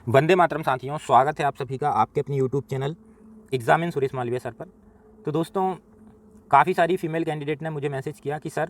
वंदे मातरम साथियों, स्वागत है आप सभी का आपके अपने YouTube channel exam in Suresh Malviya sir पर। तो दोस्तों, काफ़ी सारी फ़ीमेल कैंडिडेट ने मुझे मैसेज किया कि सर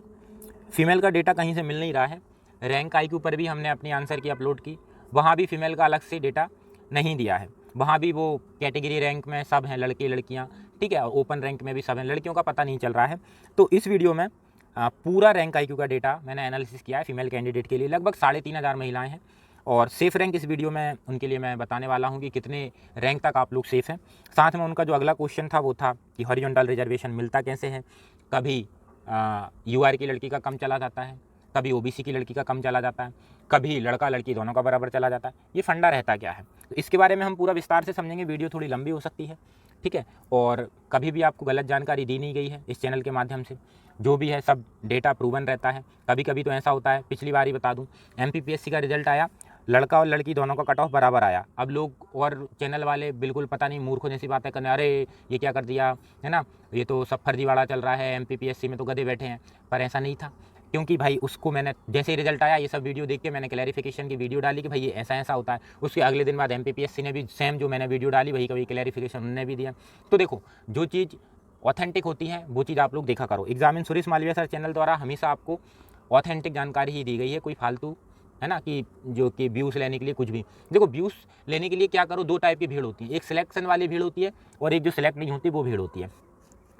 फ़ीमेल का डेटा कहीं से मिल नहीं रहा है। रैंक आईक्यू पर भी हमने अपनी आंसर की अपलोड की, वहाँ भी फ़ीमेल का अलग से डेटा नहीं दिया है। वहाँ भी वो कैटेगरी रैंक में सब हैं लड़के लड़कियाँ, ठीक है, ओपन रैंक में भी सब हैं, लड़कियों का पता नहीं चल रहा है। तो इस वीडियो में पूरा रैंक आईक्यू का डेटा मैंने एनालिसिस किया है फ़ीमेल कैंडिडेट के लिए। लगभग 3,500 महिलाएँ हैं और सेफ़ रैंक इस वीडियो में उनके लिए मैं बताने वाला हूँ कि कितने रैंक तक आप लोग सेफ़ हैं। साथ में उनका जो अगला क्वेश्चन था वो था कि हॉरिजॉन्टल रिजर्वेशन मिलता कैसे है। कभी यूआर की लड़की का कम चला जाता है, कभी ओबीसी की लड़की का कम चला जाता है, कभी लड़का लड़की दोनों का बराबर चला जाता है। ये फंडा रहता क्या है, तो इसके बारे में हम पूरा विस्तार से समझेंगे। वीडियो थोड़ी लंबी हो सकती है, ठीक है। और कभी भी आपको गलत जानकारी दी नहीं गई है इस चैनल के माध्यम से। जो भी है सब डेटा प्रूवन रहता है। कभी कभी तो ऐसा होता है, पिछली बार ही बता दूं, एमपीपीएससी का रिजल्ट आया, लड़का और लड़की दोनों का कट ऑफ बराबर आया। अब लोग और चैनल वाले बिल्कुल पता नहीं मूर्खों जैसी बातें करने, अरे ये क्या कर दिया है ना, ये तो सब फर्जीवाड़ा चल रहा है, एमपीपीएससी में तो गधे बैठे हैं। पर ऐसा नहीं था, क्योंकि भाई उसको मैंने जैसे ही रिजल्ट आया ये सब वीडियो देख के मैंने क्लैरिफिकेशन की वीडियो डाली कि भाई ये ऐसा ऐसा होता है। उसके अगले दिन बाद एमपीपीएससी ने भी सेम जो मैंने वीडियो डाली वही कभी क्लैरिफिकेशन उन्होंने भी दिया। तो देखो, जो चीज़ ऑथेंटिक होती है वो चीज़ आप लोग देखा करो। Examine Suresh Malviya sir channel द्वारा हमेशा आपको ऑथेंटिक जानकारी ही दी गई है, कोई फालतू है ना कि जो कि व्यूज़ लेने के लिए कुछ भी। देखो, व्यूज़ लेने के लिए क्या करो, दो टाइप की भीड़ होती है, एक सिलेक्शन वाली भीड़ होती है और एक जो सिलेक्ट नहीं होती वो भीड़ होती है।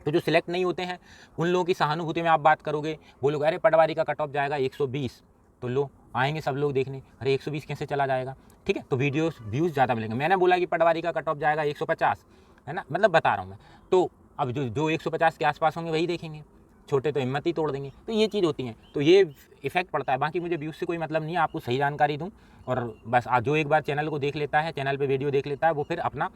तो जो सिलेक्ट नहीं होते हैं उन लोगों की सहानुभूति में आप बात करोगे, बोलोगे अरे पटवारी का कट ऑफ जाएगा 120, तो लो आएंगे सब लोग देखने, अरे 120 कैसे चला जाएगा, ठीक है, तो वीडियोस व्यूज़ ज़्यादा मिलेंगे। मैंने बोला कि पटवारी का कट ऑफ जाएगा 150, है ना, मतलब बता रहा हूँ मैं। तो अब जो जो 150 के आसपास होंगे वही देखेंगे, छोटे तो हिम्मत ही तोड़ देंगे। तो ये चीज़ होती है, तो ये इफेक्ट पड़ता है। बाकी मुझे व्यूज़ से कोई मतलब नहीं है, आपको सही जानकारी दूँ। और बस जो एक बार चैनल को देख लेता है, चैनल पे वीडियो देख लेता है, वो फिर अपना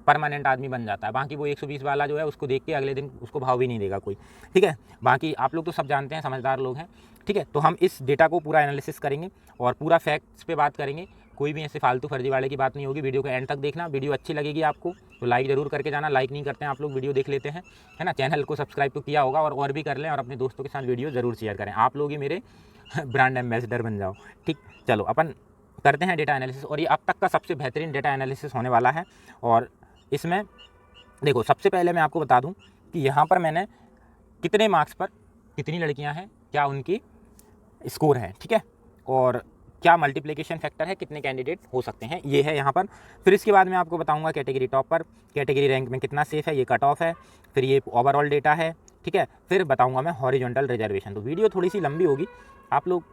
परमानेंट आदमी बन जाता है। बाकी वो 120 वाला जो है उसको देख के अगले दिन उसको भाव भी नहीं देगा कोई, ठीक है। बाकी आप लोग तो सब जानते हैं, समझदार लोग हैं, ठीक है। तो हम इस डेटा को पूरा एनालिसिस करेंगे और पूरा फैक्ट्स पे बात करेंगे। कोई भी ऐसे फालतू फर्जीवाड़े की बात नहीं होगी। वीडियो को एंड तक देखना। वीडियो अच्छी लगेगी आपको तो लाइक ज़रूर करके जाना। लाइक नहीं करते हैं आप लोग, वीडियो देख लेते हैं, है ना। चैनल को सब्सक्राइब तो किया होगा और भी कर लें, और अपने दोस्तों के साथ वीडियो ज़रूर शेयर करें। आप लोग ही मेरे ब्रांड एम्बेसडर बन जाओ, ठीक। चलो अपन करते हैं डेटा एनालिसिस, और ये अब तक का सबसे बेहतरीन डेटा एनालिसिस होने वाला है। और इसमें देखो, सबसे पहले मैं आपको बता दूं कि यहाँ पर मैंने कितने मार्क्स पर कितनी लड़कियाँ हैं, क्या उनकी स्कोर है, ठीक है, और क्या मल्टीप्लिकेशन फैक्टर है, कितने कैंडिडेट हो सकते हैं, ये है यहाँ पर। फिर इसके बाद मैं आपको बताऊंगा कैटेगरी टॉप पर कैटेगरी रैंक में कितना सेफ है, ये कट ऑफ है, फिर ये ओवरऑल डेटा है, ठीक है। फिर बताऊंगा मैं हॉरिजॉन्टल रिजर्वेशन। तो वीडियो थोड़ी सी लंबी होगी, आप लोग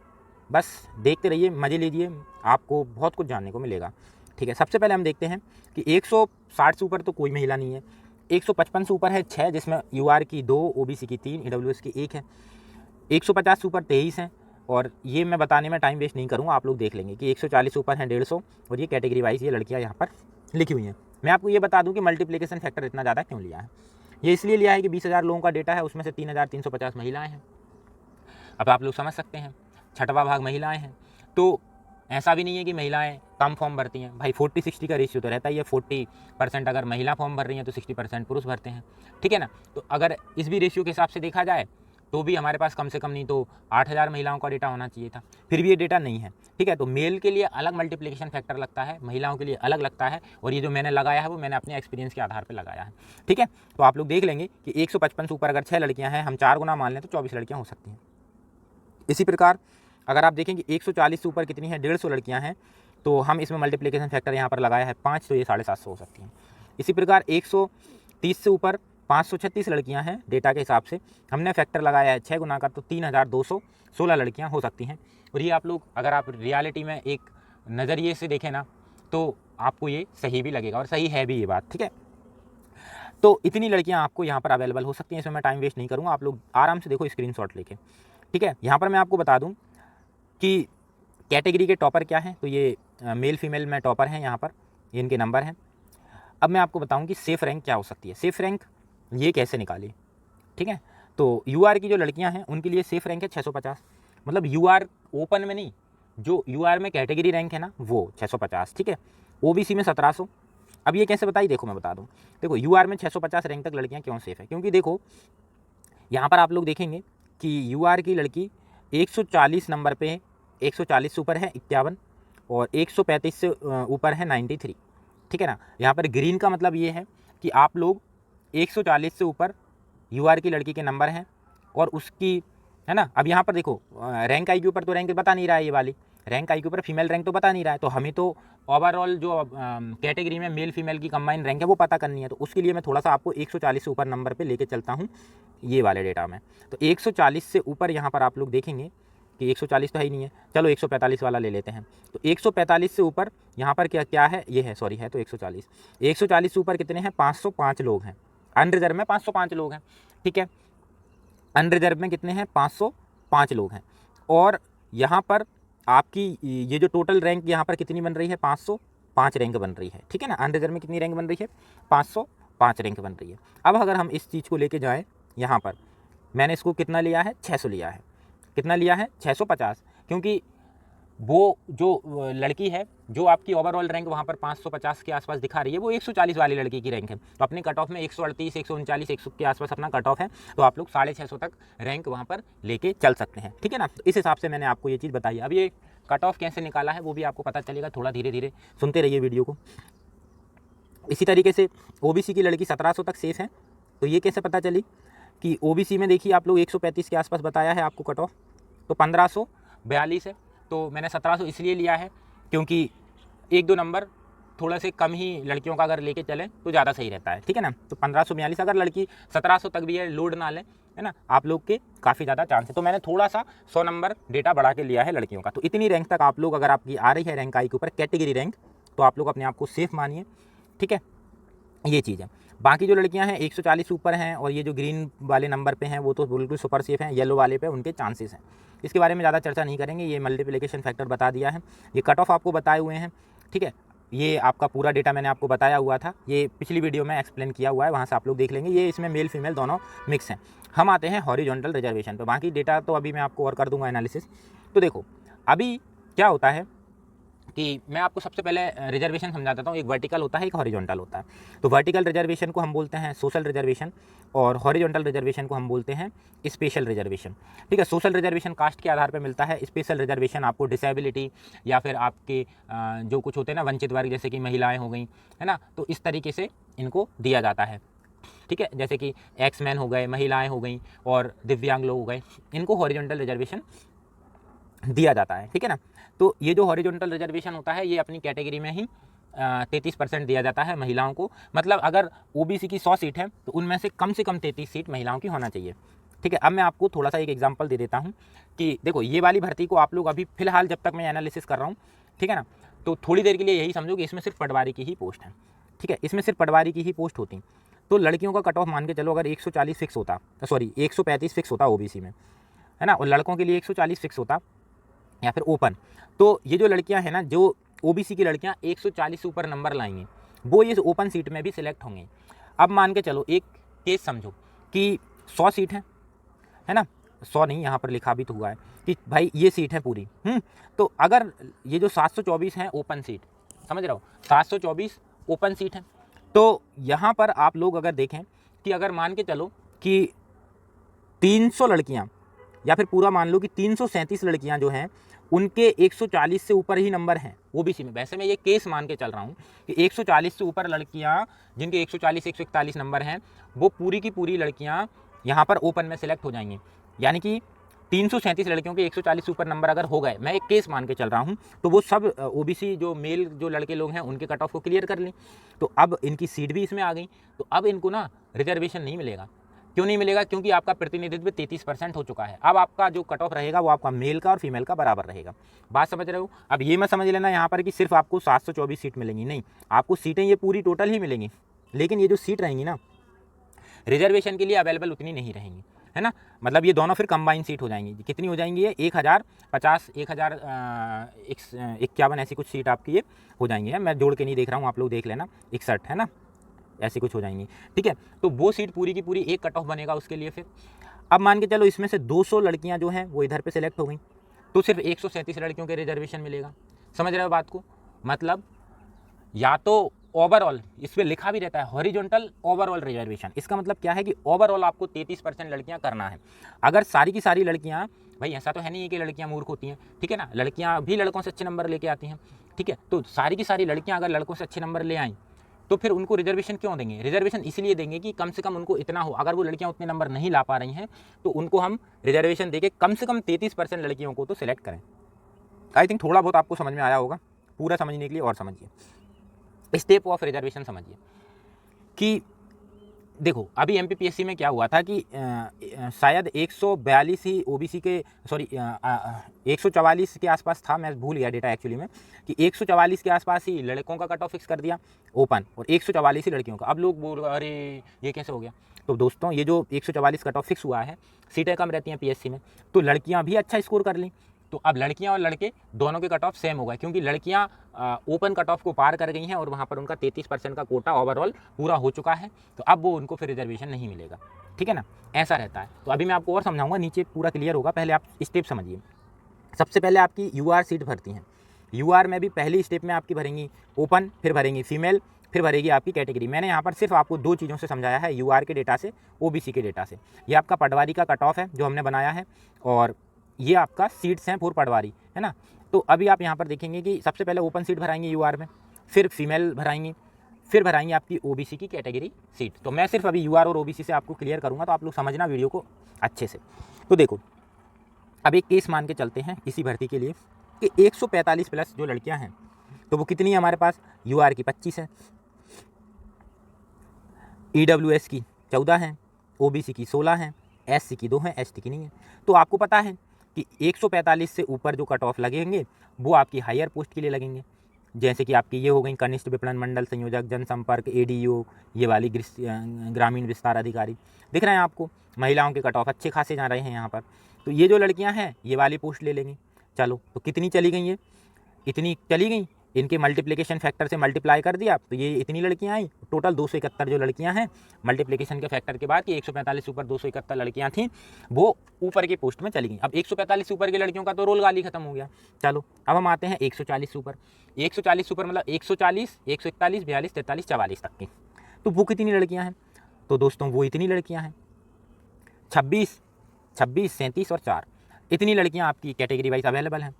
बस देखते रहिए, मज़े लीजिए, आपको बहुत कुछ जानने को मिलेगा, ठीक है। सबसे पहले हम देखते हैं कि 160 से ऊपर तो कोई महिला नहीं है, 155 से ऊपर है 6, जिसमें यूआर की 2, ओबीसी की 3, ईडब्ल्यूएस की 1 है, 150 से ऊपर 23 हैं। और ये मैं बताने में टाइम वेस्ट नहीं करूँगा, आप लोग देख लेंगे कि 140 से ऊपर हैं 150, और ये कैटेगरी वाइज ये लड़कियाँ यहाँ पर लिखी हुई हैं। मैं आपको ये बता दूँ कि मल्टीप्लिकेशन फैक्टर इतना ज़्यादा क्यों लिया है। ये इसलिए लिया है कि 20,000 लोगों का डेटा है, उसमें से 3,350 महिलाएँ हैं। अब आप लोग समझ सकते हैं, छठवां भाग महिलाएं हैं। तो ऐसा भी नहीं है कि महिलाएं कम फॉर्म भरती हैं, भाई 40-60 का रेशियो तो रहता ही है। 40% अगर महिला फॉर्म भर रही हैं तो 60% पुरुष भरते हैं, ठीक है ना। तो अगर इस भी रेशियो के हिसाब से देखा जाए तो भी हमारे पास कम से कम नहीं तो 8,000 महिलाओं का डेटा होना चाहिए था, फिर भी ये डेटा नहीं है, ठीक है। तो मेल के लिए अलग मल्टीप्लिकेशन फैक्टर लगता है, महिलाओं के लिए अलग लगता है, और ये जो मैंने लगाया है वो मैंने अपने एक्सपीरियंस के आधार पर लगाया है, ठीक है। तो आप लोग देख लेंगे कि 155 से ऊपर अगर 6 लड़कियाँ हैं, हम 4 गुना मान लें तो 24 लड़कियाँ हो सकती हैं। इसी प्रकार अगर आप देखें कि 140 से ऊपर कितनी है, 150 लड़कियां हैं, तो हम इसमें मल्टीप्लिकेशन फैक्टर यहाँ पर लगाया है 5, तो ये 750 हो सकती हैं। इसी प्रकार 130 से ऊपर 536 लड़कियां हैं, डेटा के हिसाब से हमने फैक्टर लगाया है 6 गुना का, तो 3,216 लड़कियां हो सकती हैं। और ये आप लोग अगर आप रियलिटी में एक नज़रिए से देखें ना, तो आपको ये सही भी लगेगा, और सही है भी ये बात, ठीक है। तो इतनी लड़कियां आपको यहाँ पर अवेलेबल हो सकती हैं, इसमें मैं टाइम वेस्ट नहीं करूँगा, आप लोग आराम से देखो स्क्रीनशॉट लेके, ठीक है। यहाँ पर मैं आपको बता दूँ कि कैटेगरी के टॉपर क्या हैं, तो ये मेल फीमेल में टॉपर हैं, यहाँ पर ये इनके नंबर हैं। अब मैं आपको बताऊं कि सेफ़ रैंक क्या हो सकती है। सेफ़ रैंक ये कैसे निकाली, ठीक है। तो यूआर की जो लड़कियां हैं उनके लिए सेफ़ रैंक है 650, मतलब यूआर ओपन में नहीं, जो यूआर में कैटेगरी रैंक है ना वो 650, ठीक है। ओबीसी में 1700। अब ये कैसे बताइए, देखो मैं बता दूँ। देखो, यूआर में 650 रैंक तक लड़कियाँ क्यों सेफ़ है, क्योंकि देखो यहाँ पर आप लोग देखेंगे कि यूआर की लड़की 140 नंबर पे है, 140 से ऊपर है 51, और 135 से ऊपर है 93, ठीक है ना। यहाँ पर ग्रीन का मतलब ये है कि आप लोग 140 से ऊपर यूआर की लड़की के नंबर हैं और उसकी, है ना। अब यहाँ पर देखो रैंक आई के ऊपर तो रैंक बता नहीं रहा है, ये वाली रैंक आई के ऊपर फीमेल रैंक तो बता नहीं रहा है, तो हमें तो ओवरऑल जो कैटेगरी में मेल फीमेल की कंबाइन रैंक है वो पता करनी है। तो उसके लिए मैं थोड़ा सा आपको 140 से ऊपर नंबर पे लेके चलता हूँ ये वाले डेटा में। तो 140 से ऊपर यहाँ पर आप लोग देखेंगे कि 140 तो है ही नहीं है, चलो 145 वाला ले लेते हैं। तो 145 से ऊपर यहाँ पर क्या क्या है, ये है, सॉरी है तो 140 से ऊपर कितने हैं, 505 लोग हैं। अनरिजर्व में 505 लोग हैं, ठीक है। अनरिजर्व में कितने हैं, 505 लोग हैं। और यहाँ पर आपकी ये जो टोटल रैंक यहाँ पर कितनी बन रही है, 505 रैंक बन रही है, ठीक है ना। अनरिजर्व में कितनी रैंक बन रही है, 505 रैंक बन रही है। अब अगर हम इस चीज़ को लेके जाएँ, यहाँ पर मैंने इसको कितना लिया है, 600 लिया है। कितना लिया है, 650, क्योंकि वो जो लड़की है जो आपकी ओवरऑल रैंक वहाँ पर 550 के आसपास दिखा रही है, वो 140 वाली लड़की की रैंक है। तो अपने कट ऑफ में 138, 139, 100 के आसपास अपना कट ऑफ है, तो आप लोग 650 तक रैंक वहाँ पर लेके चल सकते हैं, ठीक है ना। तो इस हिसाब से मैंने आपको ये चीज़ बताई। अब ये कट ऑफ कैसे निकाला है वो भी आपको पता चलेगा, थोड़ा धीरे धीरे सुनते रहिए वीडियो को। इसी तरीके से ओबीसी की लड़की 1700 तक सेफ है। तो ये कैसे पता चली कि ओबीसी में देखिए आप लोग 135 के आसपास बताया है आपको कट ऑफ, तो 1542 है। तो मैंने 1700 इसलिए लिया है क्योंकि 1-2 नंबर थोड़ा से कम ही लड़कियों का अगर लेके चलें तो ज़्यादा सही रहता है, ठीक है ना। तो 1542, अगर लड़की 1700 तक भी है, लोड ना लें, है ना, आप लोग के काफ़ी ज़्यादा चांस है। तो मैंने थोड़ा सा 100 नंबर डेटा बढ़ा के लिया है लड़कियों का। तो इतनी रैंक तक आप लोग, अगर आपकी आ रही है रैंक आई के ऊपर कैटेगरी रैंक, तो आप लोग अपने आप को सेफ मानिए, ठीक है। ये चीज़ है। बाकी जो लड़कियां हैं 140 ऊपर हैं और ये जो ग्रीन वाले नंबर पे हैं वो तो बिल्कुल सुपर सेफ हैं, येलो वाले पे उनके चांसेस हैं। इसके बारे में ज़्यादा चर्चा नहीं करेंगे, ये मल्टीप्लिकेशन फैक्टर बता दिया है, ये कट ऑफ आपको बताए हुए हैं, ठीक है। ये आपका पूरा डेटा मैंने आपको बताया हुआ था, ये पिछली वीडियो में एक्सप्लेन किया हुआ है, वहाँ से आप लोग देख लेंगे। ये इसमें मेल फीमेल दोनों मिक्स हैं। हम आते हैं हॉरिजॉन्टल रिजर्वेशन पर। बाकी डेटा तो अभी मैं आपको और कर दूंगा एनालिसिस। तो देखो अभी क्या होता है कि मैं आपको सबसे पहले रिजर्वेशन समझा देता हूँ। एक वर्टिकल होता है, एक हॉरिजॉन्टल होता है। तो वर्टिकल रिजर्वेशन को हम बोलते हैं सोशल रिजर्वेशन और हॉरिजॉन्टल रिजर्वेशन को हम बोलते हैं स्पेशल रिजर्वेशन, ठीक है। सोशल रिजर्वेशन कास्ट के आधार पर मिलता है, स्पेशल रिजर्वेशन आपको डिसेबिलिटी या फिर आपके जो कुछ होते हैं ना वंचित वर्ग, जैसे कि महिलाएँ हो गई, है ना, तो इस तरीके से इनको दिया जाता है, ठीक है। जैसे कि एक्समैन हो गए, महिलाएँ हो गई और दिव्यांग लोग हो गए, इनको हॉरिजॉन्टल रिजर्वेशन दिया जाता है, ठीक है ना। तो ये जो हॉरिजॉन्टल रिजर्वेशन होता है ये अपनी कैटेगरी में ही 33% दिया जाता है महिलाओं को। मतलब अगर ओबीसी की 100 सीट है तो उनमें से कम 33 सीट महिलाओं की होना चाहिए, ठीक है। अब मैं आपको थोड़ा सा एक एग्जांपल दे देता हूँ कि देखो ये वाली भर्ती को आप लोग अभी फिलहाल जब तक मैं एनालिसिस कर रहा हूँ, ठीक है ना, तो थोड़ी देर के लिए यही समझो कि इसमें सिर्फ पटवारी की ही पोस्ट है, ठीक है। इसमें सिर्फ पटवारी की ही पोस्ट होती। तो लड़कियों का कट ऑफ मान के चलो अगर 140 फिक्स होता, सॉरी 135 फिक्स होता ओबीसी में, है ना, और लड़कों के लिए 140 फिक्स होता या फिर ओपन, तो ये जो लड़कियां हैं ना, जो ओबीसी की लड़कियां 140 से ऊपर नंबर लाएंगी, वो ये ओपन सीट में भी सिलेक्ट होंगे। अब मान के चलो एक केस समझो कि 100 सीट है ना, 100 नहीं, यहाँ पर लिखा भी तो हुआ है कि भाई ये सीट है पूरी, तो अगर ये जो 724 हैं ओपन सीट, समझ रहे हो, 724 ओपन सीट है, तो यहाँ पर आप लोग अगर देखें कि अगर मान के चलो कि 300 लड़कियाँ या फिर पूरा मान लो कि 337 लड़कियां जो हैं उनके 140 से ऊपर ही नंबर हैं ओबीसी में। वैसे मैं ये केस मान के चल रहा हूँ कि 140 से ऊपर लड़कियां जिनके 140 141 नंबर हैं वो पूरी की पूरी लड़कियां यहाँ पर ओपन में सिलेक्ट हो जाएंगी। यानी कि 337 लड़कियों के 140 से ऊपर नंबर अगर हो गए, मैं एक केस मान के चल रहा हूँ, तो वो सब ओबीसी जो मेल जो लड़के लोग हैं उनके कट ऑफ को क्लियर कर लें। तो अब इनकी सीट भी इसमें आ गई, तो अब इनको ना रिजर्वेशन नहीं मिलेगा। क्यों नहीं मिलेगा? क्योंकि आपका प्रतिनिधित्व 33% हो चुका है। अब आपका जो कट ऑफ रहेगा वो आपका मेल का और फीमेल का बराबर रहेगा। बात समझ रहे हो? अब ये मत समझ लेना यहाँ पर कि सिर्फ आपको 724 सीट मिलेंगी, नहीं, आपको सीटें ये पूरी टोटल ही मिलेंगी, लेकिन ये जो सीट रहेंगी ना रिजर्वेशन के लिए अवेलेबल उतनी नहीं रहेंगी, है ना। मतलब ये दोनों फिर कंबाइन सीट हो जाएंगी। कितनी हो जाएंगी? ये 1050, 1051 ऐसी कुछ सीट आपकी ये हो जाएंगी। है, मैं जोड़ के नहीं देख रहा हूँ, आप लोग देख लेना, 61, है ना, ऐसी कुछ हो जाएंगी, ठीक है। तो वो सीट पूरी की पूरी एक कट ऑफ बनेगा उसके लिए। फिर अब मान के चलो इसमें से 200 लड़कियां जो हैं वो इधर पे सिलेक्ट हो गई, तो सिर्फ 137 लड़कियों के रिजर्वेशन मिलेगा। समझ रहे हो बात को? मतलब या तो ओवरऑल इस पर लिखा भी रहता है हॉरिजॉन्टल ओवरऑल रिजर्वेशन। इसका मतलब क्या है कि ओवरऑल आपको 33% लड़कियां करना है। अगर सारी की सारी लड़कियां, भाई ऐसा तो है नहीं है कि लड़कियां मूर्ख होती हैं, ठीक है ना, लड़कियां भी लड़कों से अच्छे नंबर लेके आती हैं, ठीक है, तो सारी की सारी लड़कियां अगर लड़कों से अच्छे नंबर ले आएँ तो फिर उनको रिजर्वेशन क्यों देंगे? रिजर्वेशन इसलिए देंगे कि कम से कम उनको इतना हो, अगर वो लड़कियां उतने नंबर नहीं ला पा रही हैं तो उनको हम रिजर्वेशन देके कम से कम 33% लड़कियों को तो सिलेक्ट करें। आई थिंक थोड़ा बहुत आपको समझ में आया होगा। पूरा समझने के लिए और समझिए, स्टेप ऑफ रिजर्वेशन समझिए कि देखो अभी एमपीपीएससी में क्या हुआ था कि शायद 142 ही ओबीसी के, सॉरी 144 के आसपास था, मैं भूल गया डेटा एक्चुअली में, कि 144 के आसपास ही लड़कों का कट ऑफ फिक्स कर दिया ओपन और 144 ही लड़कियों का। अब लोग बोल रहे अरे ये कैसे हो गया? तो दोस्तों ये जो 144 कट ऑफ फिक्स हुआ है, सीटें कम रहती हैं पीएससी में, तो लड़कियां भी अच्छा स्कोर कर लीं, तो अब लड़कियां और लड़के दोनों के कट ऑफ सेम हो गए, क्योंकि लड़कियां ओपन कट ऑफ को पार कर गई हैं और वहां पर उनका 33% का कोटा ओवरऑल पूरा हो चुका है, तो अब वो उनको फिर रिजर्वेशन नहीं मिलेगा, ठीक है ना, ऐसा रहता है। तो अभी मैं आपको और समझाऊंगा, नीचे पूरा क्लियर होगा, पहले आप स्टेप समझिए। सबसे पहले आपकी यूआर सीट भरती हैं। यूआर में भी पहली स्टेप में आपकी भरेंगी ओपन, फिर भरेंगी फीमेल, फिर भरेगी आपकी कैटेगरी। मैंने यहाँ पर सिर्फ आपको दो चीज़ों से समझाया है, यूआर के डेटा से, ओबीसी के डेटा से। ये आपका पटवारी का कट ऑफ है जो हमने बनाया है, और ये आपका सीट्स हैं फॉर पटवारी, है ना। तो अभी आप यहाँ पर देखेंगे कि सबसे पहले ओपन सीट भराएंगे यूआर में, फिर फीमेल भराएंगी, फिर भराएंगे आपकी ओबीसी की कैटेगरी सीट। तो मैं सिर्फ अभी यूआर और ओबीसी से आपको क्लियर करूँगा, तो आप लोग समझना वीडियो को अच्छे से। तो देखो अब एक केस मान के चलते हैं इसी भर्ती के लिए कि 145 प्लस जो लड़कियां हैं, तो वो कितनी है हमारे पास? यूआर की 25 है, ईडब्ल्यूएस की 14 है, ओबीसी की 16 है, एससी की 2 है, एसटी की नहीं है। तो आपको पता है कि 145 से ऊपर जो कट ऑफ लगेंगे वो आपकी हायर पोस्ट के लिए लगेंगे, जैसे कि आपकी ये हो गई कनिष्ठ विपणन मंडल संयोजक, जनसंपर्क, एडीओ, ये वाली ग्रामीण विस्तार अधिकारी, दिख रहे हैं आपको। महिलाओं के कट ऑफ अच्छे खासे जा रहे हैं यहाँ पर। तो ये जो लड़कियाँ हैं ये वाली पोस्ट ले लेंगी। चलो तो कितनी चली गई ये? इतनी चली गई, इनके मल्टीप्लिकेशन फैक्टर से मल्टीप्लाई कर दिया तो ये इतनी लड़कियां आई। टोटल 271 जो लड़कियां हैं मल्टीप्लिकेशन के फैक्टर के बाद कि 145 से ऊपर 271 लड़कियां थीं, वो ऊपर की पोस्ट में चली गई। अब 145 से ऊपर की लड़कियों का तो रोल गाली खत्म हो गया। चलो अब हम आते हैं 140 से ऊपर। 140 से ऊपर मतलब 140, 141, 42, 43, 44 तक की। तो वो कितनी लड़कियाँ हैं? तो दोस्तों वो इतनी लड़कियाँ हैं, 26, 37 और 4, इतनी लड़कियाँ आपकी कैटेगरी वाइज अवेलेबल हैं।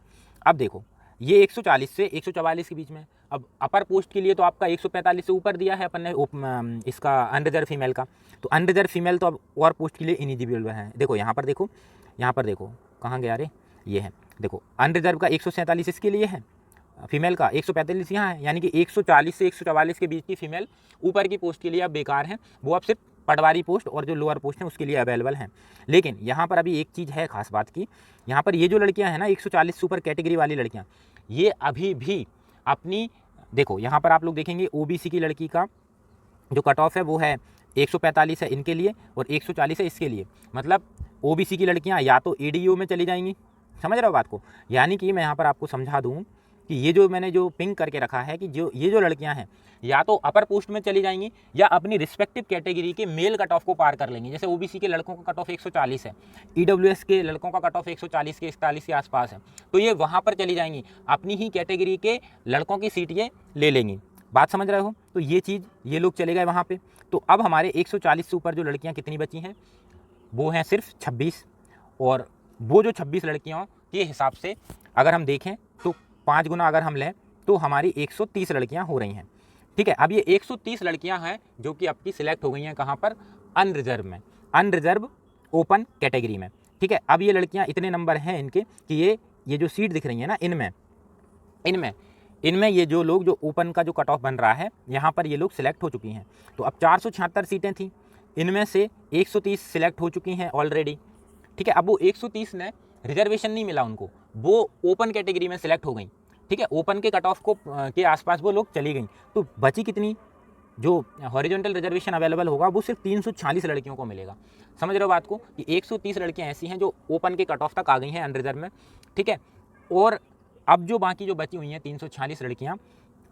अब देखो ये 140 से 144 के बीच में। अब अपर पोस्ट के लिए तो आपका 145 से ऊपर दिया है अपन ने इसका अनरिजर्व फीमेल का, तो अनरिजर्व फीमेल तो अब और पोस्ट के लिए इनिजिबल है। देखो यहाँ पर देखो, यहाँ पर देखो, कहाँ गया रे, ये है देखो, अनरिजर्व का 147 इसके लिए है, फीमेल का 145 यहाँ है, यानी कि 140 से 144 के बीच की फीमेल ऊपर की पोस्ट के लिए अब बेकार हैं, वो अब सिर्फ पटवारी पोस्ट और जो लोअर पोस्ट हैं उसके लिए अवेलेबल हैं। लेकिन यहाँ पर अभी एक चीज़ है खास बात की, यहाँ पर ये जो लड़कियाँ हैं ना 140 सुपर कैटेगरी वाली लड़कियाँ, ये अभी भी अपनी, देखो यहाँ पर आप लोग देखेंगे ओबीसी की लड़की का जो कट ऑफ है वो है 145 है इनके लिए और 140 है इसके लिए। मतलब ओबीसी की लड़कियाँ या तो एडीओ में चली जाएंगी, समझ रहे हो बात को। यानी कि मैं यहाँ पर आपको समझा दूँ कि ये जो मैंने जो पिंक करके रखा है कि जो ये जो लड़कियां हैं या तो अपर पोस्ट में चली जाएंगी या अपनी रिस्पेक्टिव कैटेगरी के मेल कट ऑफ को पार कर लेंगी। जैसे ओबीसी के लड़कों का कट ऑफ 140 है, ईडब्ल्यूएस के लड़कों का कट ऑफ 140 के 41 के आसपास है, तो ये वहाँ पर चली जाएंगी, अपनी ही कैटेगरी के लड़कों की सीट ये ले लेंगी। बात समझ रहे हो? तो ये चीज़ ये लोग चले गए वहाँ पर। तो अब हमारे 140 से ऊपर जो लड़कियाँ कितनी बची हैं? वो हैं सिर्फ 26, और वो जो 26 लड़कियों के हिसाब से अगर हम देखें तो 5 गुना अगर हम लें तो हमारी 130 लड़कियां हो रही हैं, ठीक है। अब ये 130 लड़कियां हैं जो कि आपकी सिलेक्ट हो गई हैं कहाँ पर? अनरिजर्व में, अनरिजर्व ओपन कैटेगरी में, ठीक है। अब ये लड़कियां इतने नंबर हैं इनके कि ये जो सीट दिख रही है ना इनमें ये जो लोग जो ओपन का जो कट ऑफ बन रहा है यहाँ पर ये लोग सिलेक्ट हो चुकी हैं। तो अब 476 सीटें थी, इनमें से 130 सिलेक्ट हो चुकी हैं ऑलरेडी, ठीक है। अब वो 130 ने रिजर्वेशन नहीं मिला उनको, वो ओपन कैटेगरी में सिलेक्ट हो गई, ठीक है। ओपन के कट ऑफ को के आसपास वो लोग चली गई। तो बची कितनी? जो हॉरिजॉन्टल रिजर्वेशन अवेलेबल होगा वो सिर्फ 346 लड़कियों को मिलेगा। समझ रहे हो बात को कि 130 लड़कियां ऐसी हैं जो ओपन के कट ऑफ तक आ गई हैं अनरिजर्व में, ठीक है। और अब जो बाकी जो बची हुई हैं 346 लड़कियां,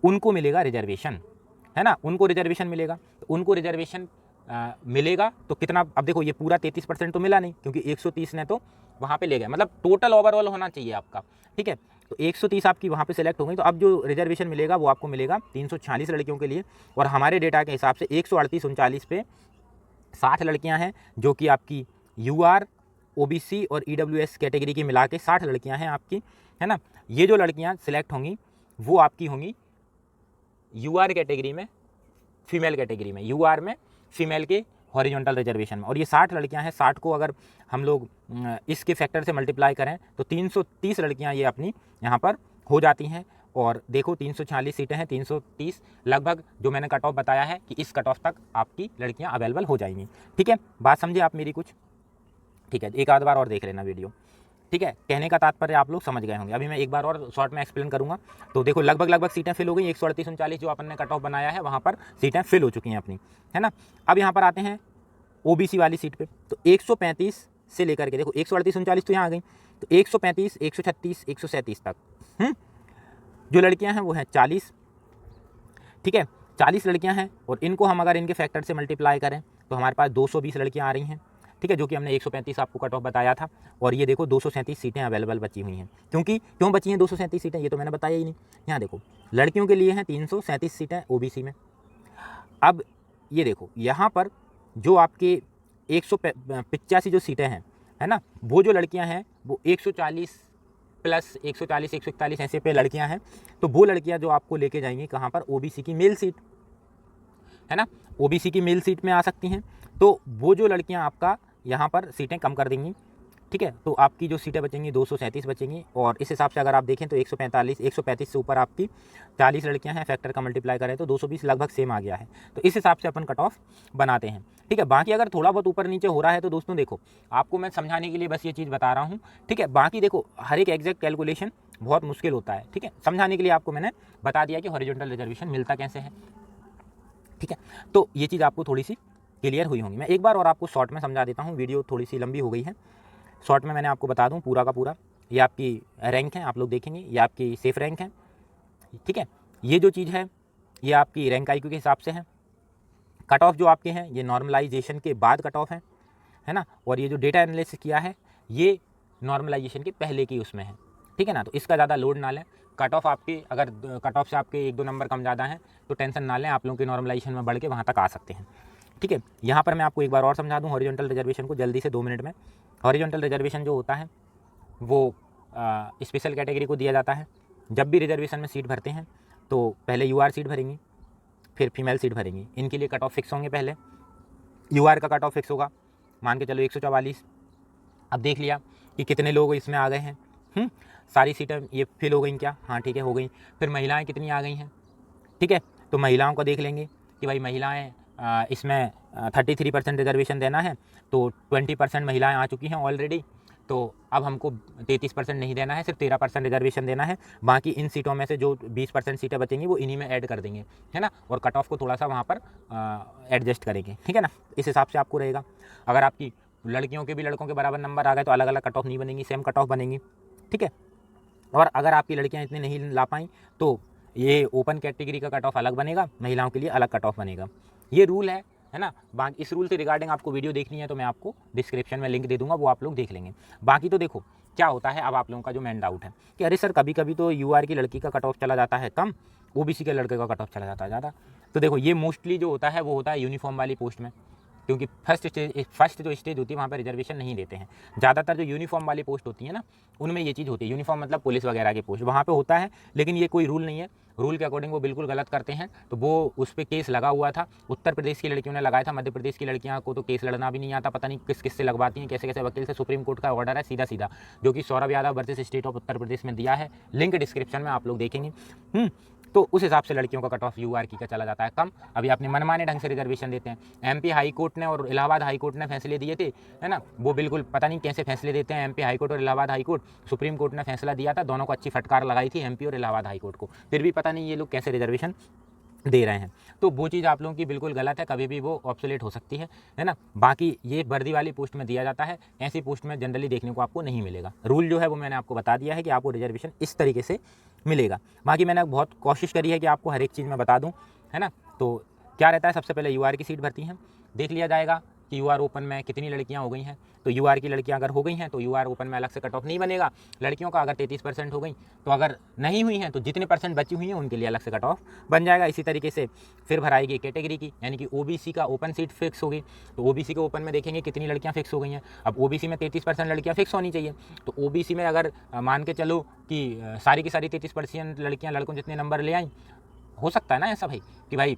उनको मिलेगा रिजर्वेशन, है ना, उनको रिजर्वेशन मिलेगा। तो उनको रिजर्वेशन मिलेगा तो कितना? अब देखो ये पूरा 33% तो मिला नहीं, क्योंकि 130 ने तो वहाँ पे ले गए, मतलब टोटल ओवरऑल होना चाहिए आपका, ठीक है। तो 130 आपकी वहाँ पे सिलेक्ट हो गई। तो अब जो रिजर्वेशन मिलेगा वो आपको मिलेगा 346 लड़कियों के लिए, और हमारे डेटा के हिसाब से 138 पे 60 लड़कियां हैं, जो कि आपकी यूआर, ओबीसी और ईडब्ल्यूएस कैटेगरी की मिला के 60 लड़कियां हैं आपकी, है ना। ये जो लड़कियां सिलेक्ट होंगी वो आपकी होंगी यूआर कैटेगरी में, फीमेल कैटेगरी में, यूआर में फीमेल के हॉरिजॉन्टल रिजर्वेशन में। और ये 60 लड़कियां हैं, 60 को अगर हम लोग इसके फैक्टर से मल्टीप्लाई करें तो 330 लड़कियां ये अपनी यहाँ पर हो जाती हैं। और देखो 346 सीटें हैं, 330 लगभग जो मैंने कट ऑफ बताया है कि इस कट ऑफ तक आपकी लड़कियां अवेलेबल हो जाएंगी। ठीक है, बात समझे आप मेरी कुछ? ठीक है, एक आध बार और देख लेना वीडियो। ठीक है, कहने का तात्पर्य आप लोग समझ गए होंगे। अभी मैं एक बार और शॉर्ट में एक्सप्लेन करूंगा। तो देखो लगभग सीटें फिल हो गई, 138 जो अपन ने कट ऑफ बनाया है वहाँ पर सीटें फिल हो चुकी हैं अपनी, है ना। अब यहाँ पर आते हैं ओबीसी वाली सीट पे। तो 135 से लेकर के देखो 138 तो यहाँ आ गई, तो 135, 136, 137 तक जो लड़कियाँ हैं वो हैं 40। ठीक है, 40 लड़कियाँ हैं, और इनको हम अगर इनके फैक्टर से मल्टीप्लाई करें तो हमारे पास 220 लड़कियाँ आ रही हैं। ठीक है, जो कि हमने 135 आपको कट ऑफ बताया था। और ये देखो 237 सीटें अवेलेबल बची हुई हैं। क्यों बची हैं 237 सीटें, ये तो मैंने बताया ही नहीं। यहाँ देखो लड़कियों के लिए हैं 337 सीटें ओबीसी में। अब ये देखो यहाँ पर जो आपके 185 जो सीटें हैं, है ना, वो जो लड़कियाँ हैं वो 140 प्लस 140, 141 ऐसे पे लड़कियाँ हैं। तो वो लड़कियाँ जो आपको लेके जाएंगी कहाँ पर, ओबीसी की मेल सीट, है ना, ओबीसी की मेल सीट में आ सकती हैं। तो वो जो लड़कियां आपका यहाँ पर सीटें कम कर देंगी। ठीक है, तो आपकी जो सीटें बचेंगी 237 बचेंगी। और इस हिसाब से अगर आप देखें तो 135 से ऊपर आपकी 40 लड़कियां हैं, फैक्टर का मल्टीप्लाई करें तो 220 लगभग सेम आ गया है। तो इस हिसाब से अपन कट ऑफ बनाते हैं। ठीक है, बाकी अगर थोड़ा बहुत ऊपर नीचे हो रहा है तो दोस्तों देखो आपको मैं समझाने के लिए बस ये चीज़ बता रहा हूँ। ठीक है, बाकी देखो हर एक एग्जैक्ट कैलकुलेशन बहुत मुश्किल होता है। ठीक है, समझाने के लिए आपको मैंने बता दिया कि हॉरिजॉन्टल रिजर्वेशन मिलता कैसे है। ठीक है, तो ये चीज़ आपको थोड़ी सी क्लियर हुई होंगी। मैं एक बार और आपको शॉर्ट में समझा देता हूँ, वीडियो थोड़ी सी लंबी हो गई है। शॉर्ट में मैंने आपको बता दूँ पूरा का पूरा, ये आपकी रैंक है, आप लोग देखेंगे ये आपकी सेफ रैंक है। ठीक है, ये जो चीज़ है ये आपकी रैंक आईक्यू के हिसाब से है। कट ऑफ जो आपके हैं ये नॉर्मलाइजेशन के बाद कट ऑफ है ना। और ये जो डेटा एनालिसिस किया है ये नॉर्मलाइजेशन के पहले की उसमें है। ठीक है ना, तो इसका ज़्यादा लोड ना लें। कट ऑफ आपकी अगर कट ऑफ से आपके 1-2 नंबर कम ज़्यादा हैं तो टेंशन ना लें, आप लोगों के नॉर्मलाइजेशन में बढ़ के वहाँ तक आ सकते हैं। ठीक है, यहाँ पर मैं आपको एक बार और समझा दूँ हॉरिजॉन्टल रिजर्वेशन को जल्दी से 2 मिनट में। हॉरिजॉन्टल रिजर्वेशन जो होता है वो स्पेशल कैटेगरी को दिया जाता है। जब भी रिजर्वेशन में सीट भरते हैं तो पहले यूआर सीट भरेंगी, फिर फीमेल सीट भरेंगी। इनके लिए कट ऑफ फिक्स होंगे। पहले यूआर का कट ऑफ फिक्स होगा, मान के चलो 144। अब देख लिया कि कितने लोग इसमें आ गए हैं, सारी सीटें ये फिल हो गई क्या? हाँ ठीक है, हो गई। फिर महिलाएं कितनी आ गई हैं? ठीक है, तो महिलाओं को देख लेंगे कि भाई महिलाएं इसमें 33% रिजर्वेशन देना है, तो 20% महिलाएं आ चुकी हैं ऑलरेडी। तो अब हमको 33% नहीं देना है, सिर्फ 13% रिजर्वेशन देना है। बाकी इन सीटों में से जो 20% सीटें बचेंगी वो इन्हीं में ऐड कर देंगे, है ना। और कट ऑफ को थोड़ा सा वहाँ पर एडजस्ट करेंगे, ठीक है ना। इस हिसाब से आपको रहेगा। अगर आपकी लड़कियों के भी लड़कों के बराबर नंबर आ गए तो अलग अलग कट ऑफ नहीं बनेंगी, सेम कट ऑफ बनेंगी, ठीक है। और अगर आपकी लड़कियां इतने नहीं ला पाई तो ये ओपन कैटेगरी का कट ऑफ अलग बनेगा, महिलाओं के लिए अलग कट ऑफ बनेगा। ये रूल है ना। बाकी इस रूल से रिगार्डिंग आपको वीडियो देखनी है तो मैं आपको डिस्क्रिप्शन में लिंक दे दूंगा, वो आप लोग देख लेंगे। बाकी तो देखो क्या होता है, अब आप लोगों का जो मेन डाउट है कि अरे सर कभी कभी तो यूआर की लड़की का कट ऑफ चला जाता है कम, ओबीसी के लड़के का कट ऑफ चला जाता है ज़्यादा। तो देखो ये मोस्टली जो होता है वो होता है यूनिफॉर्म वाली पोस्ट में, क्योंकि फर्स्ट जो स्टेज होती है वहाँ पर रिजर्वेशन नहीं देते हैं। ज़्यादातर जो यूनिफॉर्म वाली पोस्ट होती है ना उनमें ये चीज़ होती है। यूनिफॉर्म मतलब पुलिस वगैरह की पोस्ट, वहाँ पे होता है, लेकिन ये कोई रूल नहीं है। रूल के अकॉर्डिंग वो बिल्कुल गलत करते हैं। तो वो उस पर केस लगा हुआ था, उत्तर प्रदेश की लड़कियों ने लगाया था। मध्य प्रदेश की लड़कियाँ को तो केस लड़ना भी नहीं आता, पता नहीं किस किस से लगवाती हैं, कैसे कैसे वकील से। सुप्रीम कोर्ट का ऑर्डर है सीधा सीधा, जो कि Saurabh Yadav versus state of Uttar Pradesh में दिया है। लिंक डिस्क्रिप्शन में आप लोग देखेंगे। तो उस हिसाब से लड़कियों का कट ऑफ यूआर की का चला जाता है कम। अभी आपने मनमाने ढंग से रिजर्वेशन देते हैं। एमपी हाई कोर्ट ने और इलाहाबाद हाई कोर्ट ने फैसले दिए थे, है ना। वो बिल्कुल पता नहीं कैसे फैसले देते हैं एमपी हाई कोर्ट और Allahabad high court. Supreme court ने फैसला दिया था, दोनों को अच्छी फटकार लगाई थी एमपी और इलाहाबाद हाई कोर्ट को, फिर भी पता नहीं ये लोग कैसे रिजर्वेशन दे रहे हैं। तो वो चीज़ आप लोगों की बिल्कुल गलत है, कभी भी वो ऑब्सोलेट हो सकती है ना। बाकी ये वर्दी वाली पोस्ट में दिया जाता है, ऐसी पोस्ट में जनरली देखने को आपको नहीं मिलेगा। रूल जो है वो मैंने आपको बता दिया है कि आपको रिजर्वेशन इस तरीके से मिलेगा। बाकी मैंने बहुत कोशिश करी है कि आपको हर एक चीज़ में बता दूँ, है ना। तो क्या रहता है, सबसे पहले यूआर की सीट भरती हैं, देख लिया जाएगा कि यूआर ओपन में कितनी लड़कियां हो गई हैं। तो यूआर की लड़कियां अगर हो गई हैं तो यूआर ओपन में अलग से कट ऑफ नहीं बनेगा लड़कियों का। अगर 33% हो गई तो अगर नहीं हुई हैं तो जितने % बची हुई हैं उनके लिए अलग से कट ऑफ बन जाएगा। इसी तरीके से फिर भराएगी कैटेगरी की, यानी कि ओबीसी का ओपन सीट फिक्स होगी तो ओबीसी के ओपन में देखेंगे कितनी लड़कियां फिक्स हो गई हैं। अब ओबीसी में 33% लड़कियां फिक्स होनी चाहिए, तो ओबीसी में अगर मान के चलो कि सारी की सारी 33% लड़कियां लड़कों जितने नंबर ले आई, हो सकता है ना ऐसा भाई कि भाई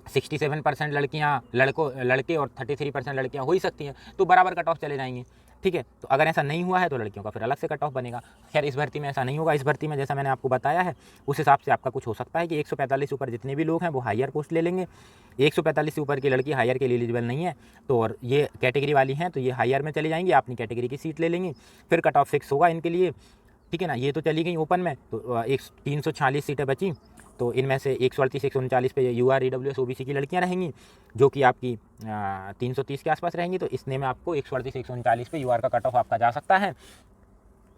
67% लड़कियां लड़के और 33% लड़कियां हो ही सकती हैं, तो बराबर कट ऑफ चले जाएंगे। ठीक है, तो अगर ऐसा नहीं हुआ है तो लड़कियों का फिर अलग से कट ऑफ बनेगा। खैर इस भर्ती में ऐसा नहीं होगा। इस भर्ती में जैसा मैंने आपको बताया है उस हिसाब से आपका कुछ हो सकता है कि 145 से ऊपर जितने भी लोग हैं वो हायर पोस्ट ले लेंगे। 145 से ऊपर की लड़की हायर के लिए एलिजिबल नहीं है, तो और ये कैटेगरी वाली हैं तो ये हायर में चली जाएंगी, अपनी कैटेगरी की सीट ले लेंगी, फिर कट ऑफ फिक्स होगा इनके लिए। ठीक है ना, ये तो चली गई ओपन में, तो 346 सीटें बची, तो इनमें से 138 139 पे यूआर ईडब्ल्यूएस ओबीसी की लड़कियां रहेंगी जो कि आपकी 330 के आसपास रहेंगी। तो इसने में आपको 138 139 पे यूआर का कट ऑफ आपका जा सकता है।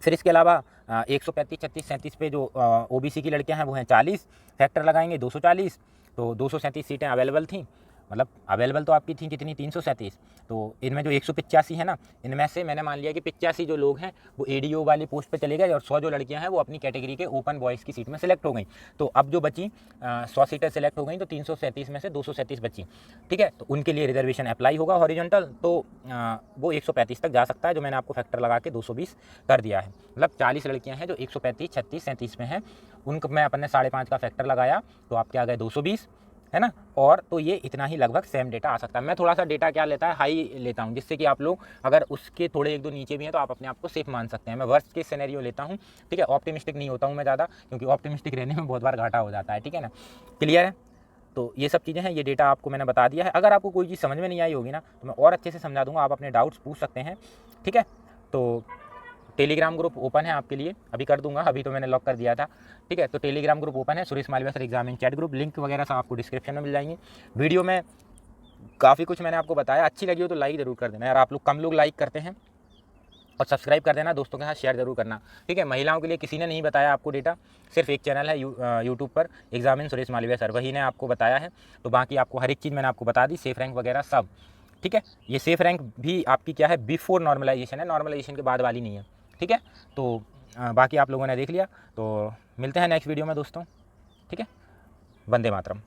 फिर इसके अलावा 135 36 37 पे जो ओबीसी की लड़कियां हैं वो हैं 40, फैक्टर लगाएंगे 240, तो 237 सीटें अवेलेबल थी। मतलब अवेलेबल तो आपकी थी कितनी, 337, तो इनमें जो 185 है ना, इनमें से मैंने मान लिया कि 85 जो लोग हैं वो एडीओ वाली पोस्ट पे चले गए और 100 जो लड़कियां हैं वो अपनी कैटेगरी के ओपन बॉयज़ की सीट में सेलेक्ट हो गई। तो अब जो बची 100 सीटें सेलेक्ट हो गई, तो 337 में से 237 बची। ठीक है, तो उनके लिए रिजर्वेशन अप्लाई होगा हॉरिजॉन्टल, तो वो 135 तक जा सकता है, जो मैंने आपको फैक्टर लगा के 220 कर दिया है। मतलब 40 लड़कियाँ हैं जो 135 36 37 में हैं, उनको मैं अपने 5.5 का फैक्टर लगाया तो आपके आ गए 220, है ना। और तो ये इतना ही लगभग सेम डेटा आ सकता है। मैं थोड़ा सा डेटा क्या लेता है, हाई लेता हूँ, जिससे कि आप लोग अगर उसके थोड़े एक दो नीचे भी हैं तो आप अपने आप को सेफ मान सकते हैं। मैं वर्स्ट केस सिनेरियो लेता हूँ, ठीक है, ऑप्टिमिस्टिक नहीं होता हूँ मैं ज़्यादा, क्योंकि ऑप्टिमिस्टिक रहने में बहुत बार घाटा हो जाता है। ठीक है ना, क्लियर है। तो ये सब चीज़ें हैं, ये डेटा आपको मैंने बता दिया है। अगर आपको कोई चीज़ समझ में नहीं आई होगी ना तो मैं और अच्छे से समझा दूँगा, आप अपने डाउट्स पूछ सकते हैं। ठीक है, तो टेलीग्राम ग्रुप ओपन है आपके लिए, अभी कर दूंगा, अभी तो मैंने लॉक कर दिया था। ठीक है, तो टेलीग्राम ग्रुप ओपन है, Suresh Malviya sir exam in chat group, link वगैरह सब आपको डिस्क्रिप्शन में मिल जाएंगे। वीडियो में काफ़ी कुछ मैंने आपको बताया, अच्छी लगी हो तो लाइक ज़रूर कर देना यार, आप लोग कम लोग लाइक करते हैं, और सब्सक्राइब कर देना, दोस्तों के साथ शेयर ज़रूर करना। ठीक है, महिलाओं के लिए किसी ने नहीं बताया आपको डेटा, सिर्फ एक चैनल है यूट्यूब पर exam in Suresh Malviya sir, वही ने आपको बताया है। तो बाकी आपको हर एक चीज़ मैंने आपको बता दी, सेफ रैंक वगैरह सब। ठीक है, ये सेफ रैंक भी आपकी क्या है, बिफोर नॉर्मलाइजेशन है, नॉर्मलाइजेशन के बाद वाली नहीं है। ठीक है, तो बाकी आप लोगों ने देख लिया, तो मिलते हैं नेक्स्ट वीडियो में दोस्तों। ठीक है, वंदे मातरम।